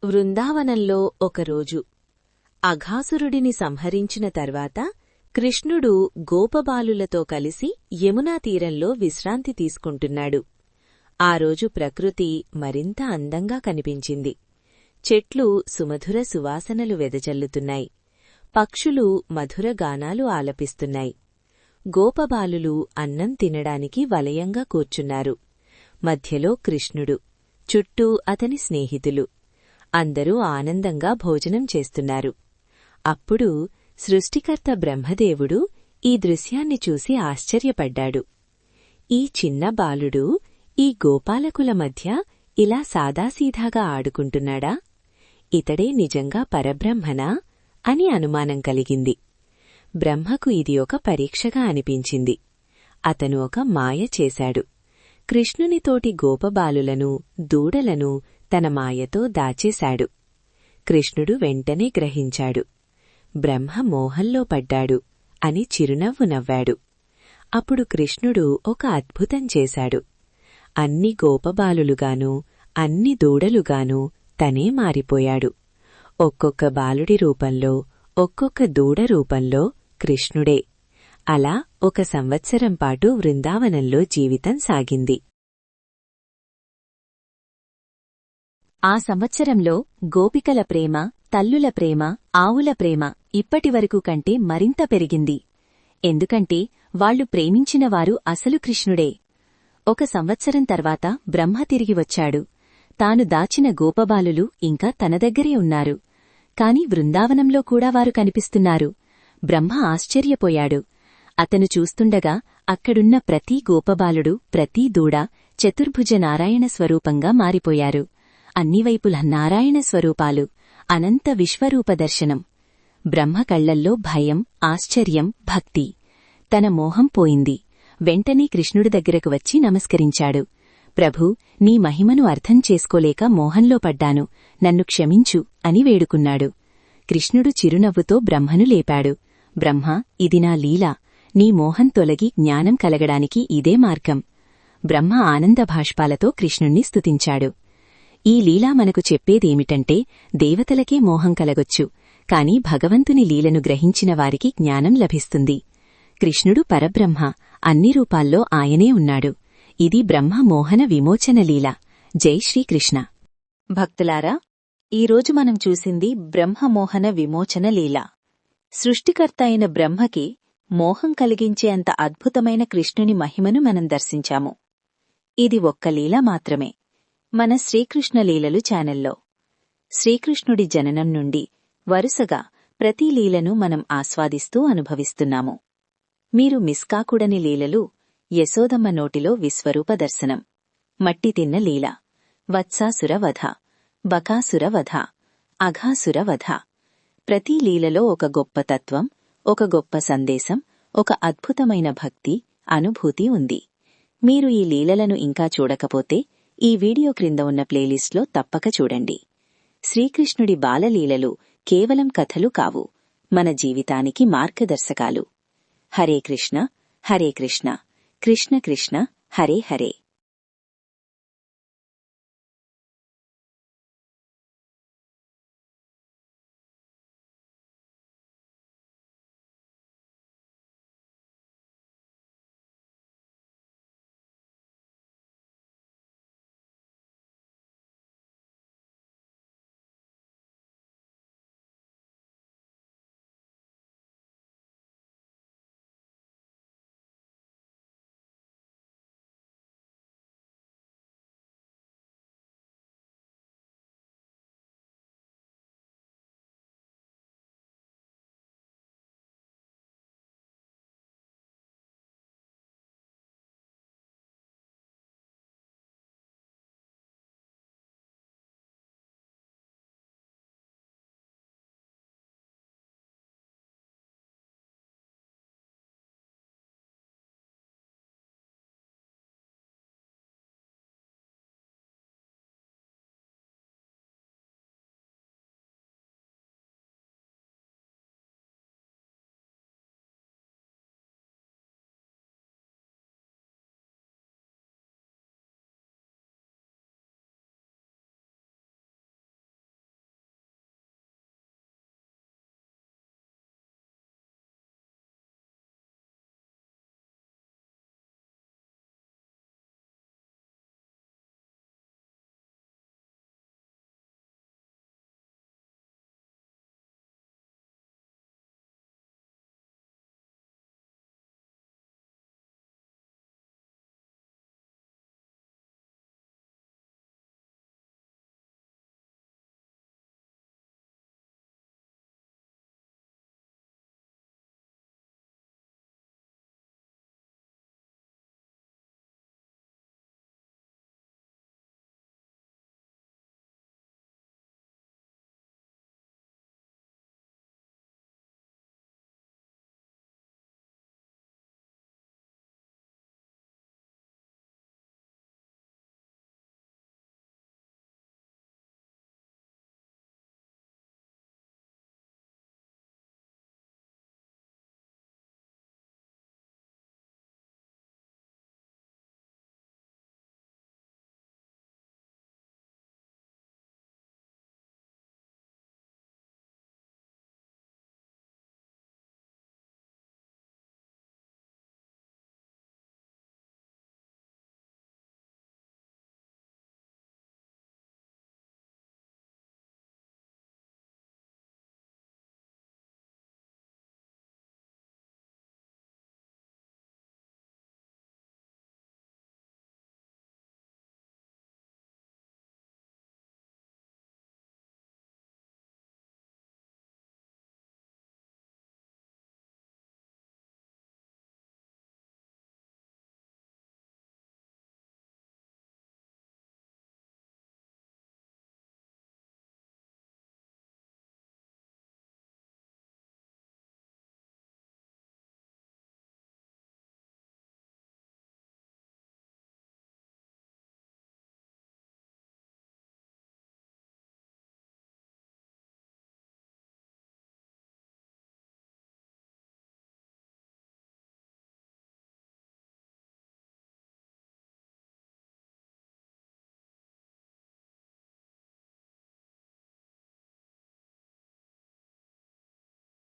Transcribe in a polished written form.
వృందావనంలో ఒకరోజు అఘాసురుడిని సంహరించిన తర్వాత కృష్ణుడు గోపబాలులతో కలిసి యమునా తీరంలో విశ్రాంతి తీసుకుంటున్నాడు. ఆ రోజు ప్రకృతి మరింత అందంగా కనిపించింది. చెట్లు సుమధుర సువాసనలు వెదజల్లుతున్నాయి. పక్షులు మధుర గానాలు ఆలపిస్తున్నాయి. గోపబాలులు అన్నం తినడానికి వలయంగా కూర్చున్నారు. మధ్యలో కృష్ణుడు, చుట్టూ అతని స్నేహితులు. అందరూ ఆనందంగా భోజనం చేస్తున్నారు. అప్పుడు సృష్టికర్త బ్రహ్మదేవుడు ఈ దృశ్యాన్ని చూసి ఆశ్చర్యపడ్డాడు. ఈ చిన్న బాలుడు ఈ గోపాలకుల మధ్య ఇలా సాదాసీదాగా ఆడుకుంటున్నాడా? ఇతడే నిజంగా పరబ్రహ్మనా అని అనుమానం కలిగింది. బ్రహ్మకు ఇది ఒక పరీక్షగా అనిపించింది. అతను ఒక మాయ చేశాడు. కృష్ణునితోటి గోపబాలులను, దూడలను తన మాయతో దాచేశాడు. కృష్ణుడు వెంటనే గ్రహించాడు. బ్రహ్మ మోహంలో పడ్డాడు అని చిరునవ్వు నవ్వాడు. అప్పుడు కృష్ణుడు ఒక అద్భుతం చేశాడు. అన్ని గోపబాలులుగానూ అన్ని దూడలుగానూ తనే మారిపోయాడు. ఒక్కొక్క బాలుడి రూపంలో, ఒక్కొక్క దూడ రూపంలో కృష్ణుడే. అలా 1 సంవత్సరం పాటు వృందావనంలో జీవితం సాగింది. ఆ సంవత్సరంలో గోపికల ప్రేమ, తల్లుల ప్రేమ, ఆవుల ప్రేమ ఇప్పటివరకు కంటే మరింత పెరిగింది. ఎందుకంటే వాళ్లు ప్రేమించినవారు అసలు కృష్ణుడే. 1 సంవత్సరం తర్వాత బ్రహ్మ తిరిగి వచ్చాడు. తాను దాచిన గోపబాలులు ఇంకా తన దగ్గరే ఉన్నారు. కాని బృందావనంలో కూడా వారు కనిపిస్తున్నారు. బ్రహ్మ ఆశ్చర్యపోయాడు. అతను చూస్తుండగా అక్కడున్న ప్రతి గోపబాలుడు, ప్రతి దూడ చతుర్భుజ నారాయణ స్వరూపంగా మారిపోయారు. అన్నివైపుల నారాయణ స్వరూపాలు, అనంత విశ్వరూప దర్శనం. బ్రహ్మ కళ్లల్లో భయం, ఆశ్చర్యం, భక్తి. తన మోహం పోయింది. వెంటనే కృష్ణుడి దగ్గరకు వచ్చి నమస్కరించాడు. ప్రభూ, నీ మహిమను అర్థం చేసుకోలేక మోహంలో పడ్డాను, నన్ను క్షమించు అని వేడుకున్నాడు. కృష్ణుడు చిరునవ్వుతో బ్రహ్మను లేపాడు. బ్రహ్మ, ఇది నా లీల. నీ మోహం తొలగి జ్ఞానం కలగడానికి ఇదే మార్గం. బ్రహ్మ ఆనంద భాష్పాలతో కృష్ణుణ్ణి స్తుతించాడు. ఈ లీలా మనకు చెప్పేదేమిటంటే, దేవతలకే మోహం కలగొచ్చు, కాని భగవంతుని లీలను గ్రహించిన వారికి జ్ఞానం లభిస్తుంది. కృష్ణుడు పరబ్రహ్మ, అన్ని రూపాల్లో ఆయనే ఉన్నాడు. ఇది బ్రహ్మ మోహన విమోచన లీల. జై శ్రీకృష్ణ. భక్తులారా, ఈరోజు మనం చూసింది బ్రహ్మమోహన విమోచన లీల. సృష్టికర్త అయిన బ్రహ్మకి మోహం కలిగించే అంత అద్భుతమైన కృష్ణుని మహిమను మనం దర్శించాము. ఇది ఒక్క లీల మాత్రమే. మన శ్రీకృష్ణ లీలలు ఛానల్లో శ్రీకృష్ణుడి జననం నుండి వరుసగా ప్రతి లీలను మనం ఆస్వాదిస్తూ అనుభవిస్తున్నాము. మీరు మిస్ కాకూడని లీలలు: యశోదమ్మ నోటిలో విశ్వరూప దర్శనం, మట్టి తిన్న లీల, వత్సాసుర వధ, బకాసుర వధ, అఘాసుర వధ. ప్రతి లీలలో ఒక గొప్ప తత్వం, ఒక గొప్ప సందేశం, ఒక అద్భుతమైన భక్తి, అనుభూతి ఉంది. మీరు ఈ లీలలను ఇంకా చూడకపోతే ఈ వీడియో క్రింద ఉన్న ప్లేలిస్ట్లో తప్పక చూడండి. శ్రీకృష్ణుడి బాలలీలలు కేవలం కథలు కావు, మన జీవితానికి మార్గదర్శకాలు. హరే కృష్ణ, హరే కృష్ణ, కృష్ణ కృష్ణ, హరే హరే.